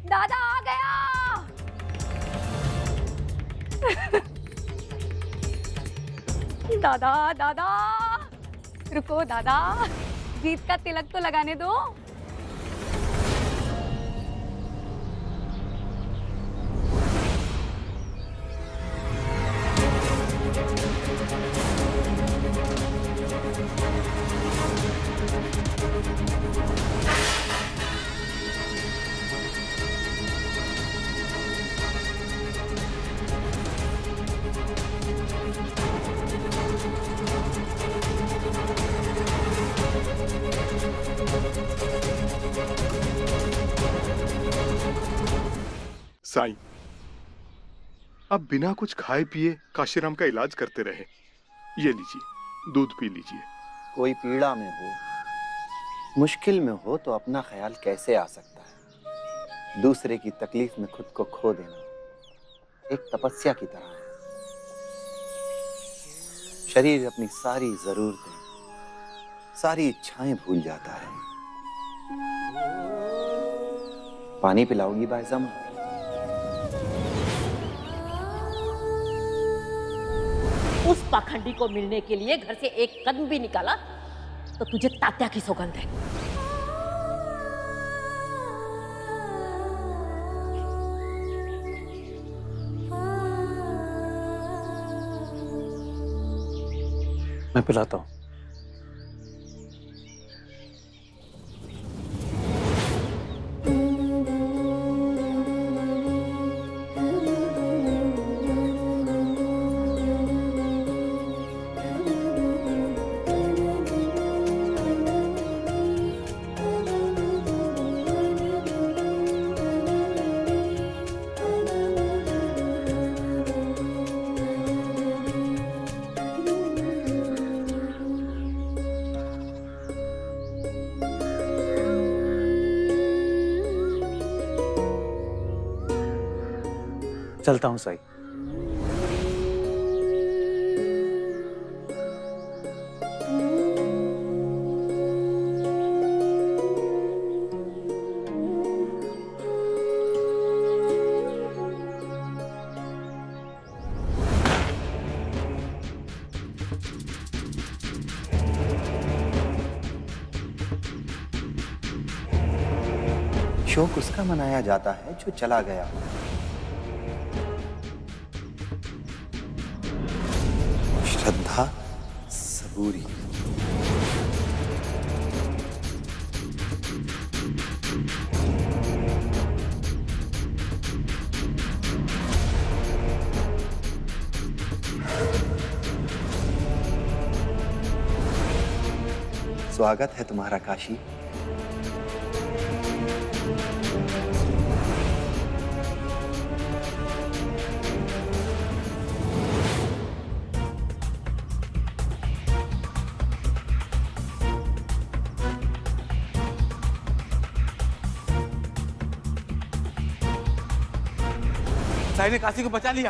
दादा आ गया। दादा दादा रुको दादा, जीत का तिलक तो लगाने दो। साईं, अब बिना कुछ खाए पिए काशीराम का इलाज करते रहे। ये लीजिए, दूध पी लीजिए। कोई पीड़ा में हो, मुश्किल में हो तो अपना ख्याल कैसे आ सकता है। दूसरे की तकलीफ में खुद को खो देना एक तपस्या की तरह है। शरीर अपनी सारी जरूरतें, सारी इच्छाएं भूल जाता है। पानी पिलाओगी बायज़म? उस पाखंडी को मिलने के लिए घर से एक कदम भी निकाला तो तुझे तात्या की सौगंध है। मैं पिलाता हूं। चलता हूं साईं। शोक उसका मनाया जाता है जो चला गया। श्रद्धा सबूरी। स्वागत है तुम्हारा काशी। साई ने काशी को बचा लिया।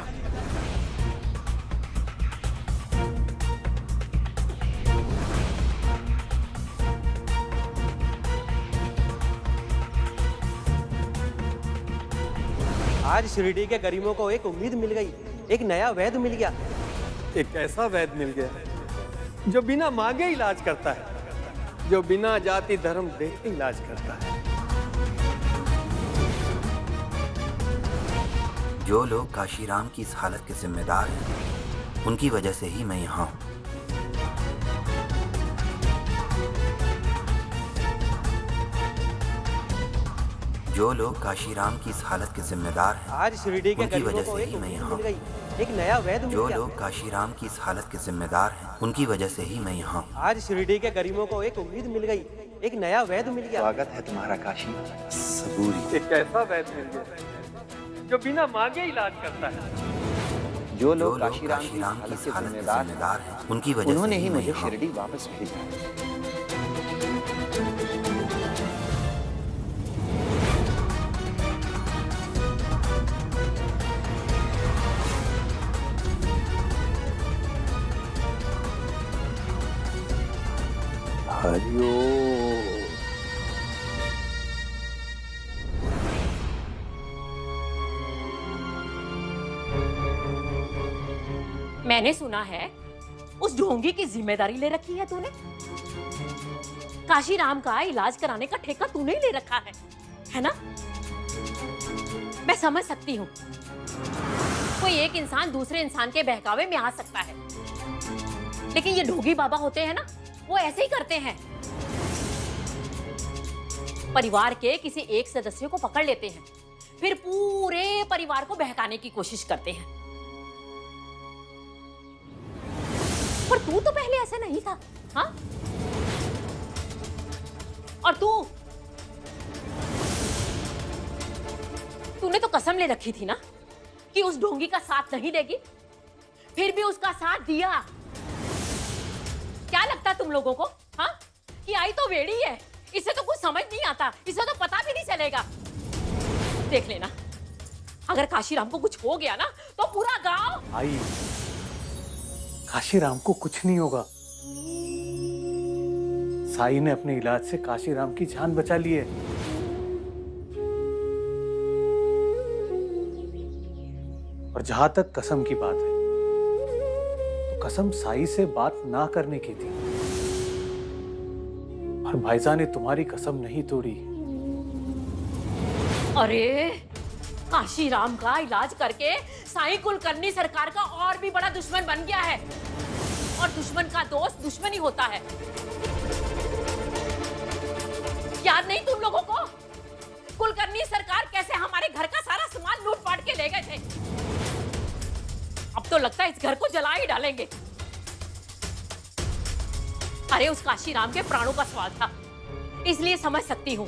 आज शिरडी के गरीबों को एक उम्मीद मिल गई, एक नया वैद्य मिल गया। एक ऐसा वैद्य मिल गया जो बिना मांगे इलाज करता है, जो बिना जाति धर्म देखे इलाज करता है। जो लोग काशीराम की इस हालत के जिम्मेदार हैं, उनकी वजह से ही मैं यहाँ हूँ। जो लोग काशीराम की इस हालत के जिम्मेदार हैं, आज शिरडी के उनकी वजह गरीबों को से एक ही मैं उम्मीद यहाँ मिल हूँ। गई, एक नया वैद्य मिल जो गया। लोग काशीराम की इस हालत के जिम्मेदार हैं, उनकी वजह से ही मैं यहाँ हूँ। आज शिरडी के गरीबों को एक उम्मीद मिल गई, एक नया वैद्य मिल गया। स्वागत है तुम्हारा काशी सबूरी। एक ऐसा वैद्य मिल गया जो बिना मांगे इलाज करता है। जो लोग काशीराम की इस हालत के जिम्मेदार हैं, उनकी वजह से उन्होंने ही मैं मुझे यहाँ हूँ। शिरडी वापस भेजा। हरिओम। मैंने सुना है उस ढोंगी की जिम्मेदारी ले रखी है तूने। काशीराम का इलाज कराने का ठेका तूने ही ले रखा है ना? मैं समझ सकती हूँ, कोई एक इंसान दूसरे इंसान के बहकावे में आ सकता है, लेकिन ये ढोंगी बाबा होते हैं ना, वो ऐसे ही करते हैं। परिवार के किसी एक सदस्य को पकड़ लेते हैं, फिर पूरे परिवार को बहकाने की कोशिश करते हैं। पर तू तो पहले ऐसा नहीं था, हाँ? और तूने तो कसम ले रखी थी ना कि उस ढोंगी का साथ नहीं देगी, फिर भी उसका साथ दिया। क्या लगता तुम लोगों को, हाँ? कि आई तो वेड़ी है, इसे तो कुछ समझ नहीं आता, इसे तो पता भी नहीं चलेगा। देख लेना, अगर काशीराम को कुछ हो गया ना तो पूरा गांव। आई, काशीराम को कुछ नहीं होगा। साई ने अपने इलाज से काशीराम की जान बचा ली है। और जहां तक कसम की बात है, तो कसम साई से बात ना करने की थी, और भाईजान ने तुम्हारी कसम नहीं तोड़ी। अरे काशीराम का इलाज करके साई कुलकर्णी सरकार का और भी बड़ा दुश्मन बन गया है, और दुश्मन का दोस्त दुश्मन ही होता है। याद नहीं तुम लोगों को कुलकर्णी सरकार कैसे हमारे घर का सारा सामान लूट पाट के ले गए थे? अब तो लगता है इस घर को जला ही डालेंगे। अरे उस काशीराम के प्राणों का सवाल था, इसलिए समझ सकती हूँ,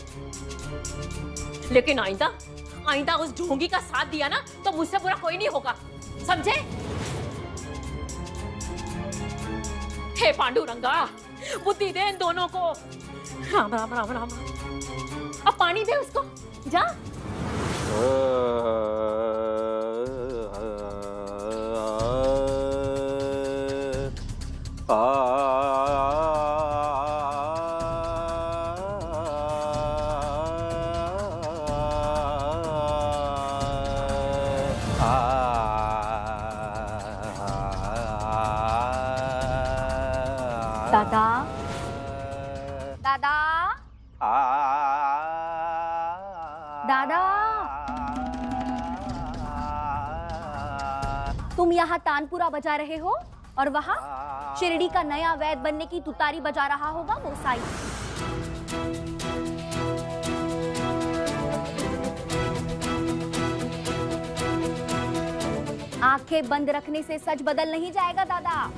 लेकिन आइंदा उस ढोंगी का साथ दिया ना तो मुझसे बुरा कोई नहीं होगा, समझे? हे पांडुरंगा, बुद्धि दे इन दोनों को। राम राम राम राम। अब पानी दे उसको, जा। दादा, दादा, दादा, तुम यहाँ तानपुरा बजा रहे हो और वहाँ शिरडी का नया वैद्य बनने की तुतारी बजा रहा होगा वो साई। आंखें बंद रखने से सच बदल नहीं जाएगा दादा।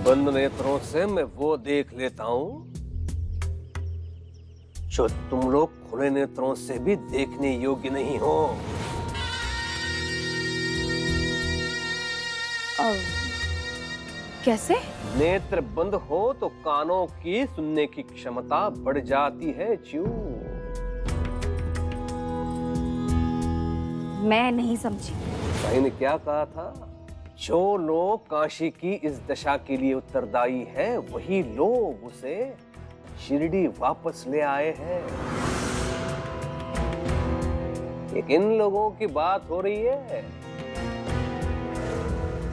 बंद नेत्रों से मैं वो देख लेता हूं जो तुम लोग खुले नेत्रों से भी देखने योग्य नहीं हो। कैसे? नेत्र बंद हो तो कानों की सुनने की क्षमता बढ़ जाती है च्यू। मैं नहीं समझी। साई ने क्या कहा था? जो लोग काशी की इस दशा के लिए उत्तरदायी हैं, वही लोग उसे शिरडी वापस ले आए हैं। एक इन लोगों की बात हो रही है।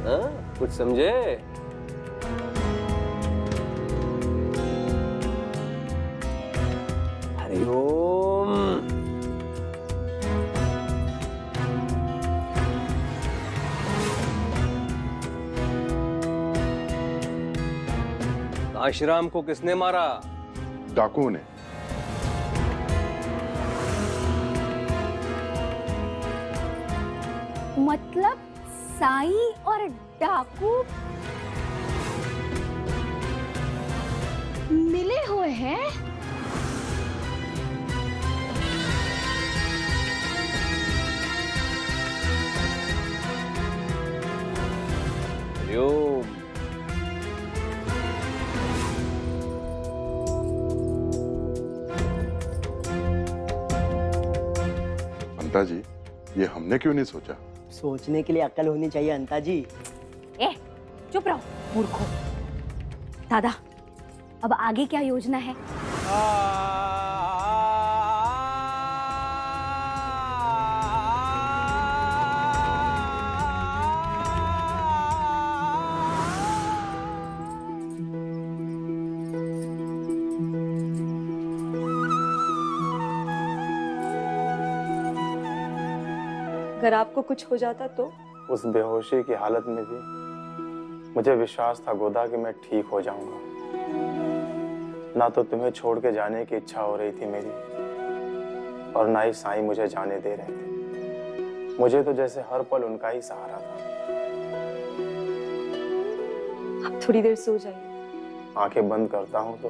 हाँ? कुछ समझे? हरिओम। काशीराम को किसने मारा? डाकुओं ने। मतलब साई और डाकू मिले हुए हैं? हरिओम। अंता जी, ये हमने क्यों नहीं सोचा? सोचने के लिए अक्ल होनी चाहिए अंता जी। ए, चुप रहो मूर्खो। दादा, अब आगे क्या योजना है? अगर आपको कुछ हो जाता तो? उस बेहोशी की हालत में भी मुझे विश्वास था गोदा कि मैं ठीक हो जाऊंगा। ना तो तुम्हें छोड़ के जाने की इच्छा हो रही थी मेरी, और ना ही साईं मुझे जाने दे रहे थे। मुझे तो जैसे हर पल उनका ही सहारा था। आप थोड़ी देर सो जाइए। आंखें बंद करता हूं तो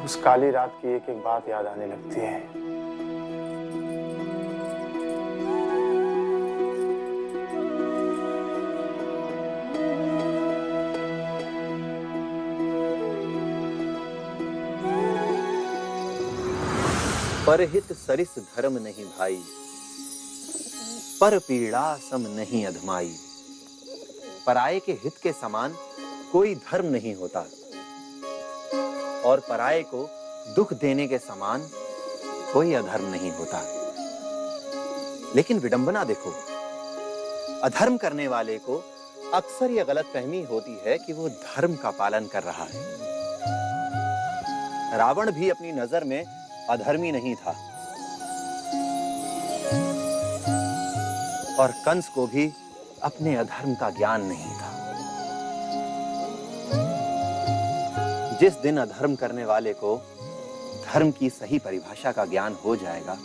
उस काली रात की एक एक बात याद आने लगती है। परहित सरिस धर्म नहीं भाई, पर पीड़ा सम नहीं अधमाई। पराये के हित के समान कोई धर्म नहीं होता, और पराये को दुख देने के समान कोई अधर्म नहीं होता। लेकिन विडंबना देखो, अधर्म करने वाले को अक्सर यह गलतफहमी होती है कि वो धर्म का पालन कर रहा है। रावण भी अपनी नजर में अधर्मी नहीं था, और कंस को भी अपने अधर्म का ज्ञान नहीं था। जिस दिन अधर्म करने वाले को धर्म की सही परिभाषा का ज्ञान हो जाएगा,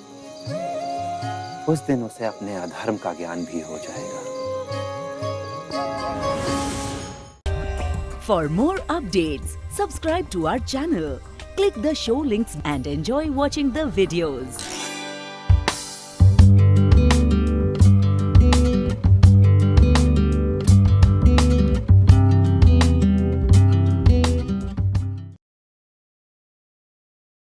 उस दिन उसे अपने अधर्म का ज्ञान भी हो जाएगा। For more updates, subscribe to our channel, click the show links and enjoy watching the videos.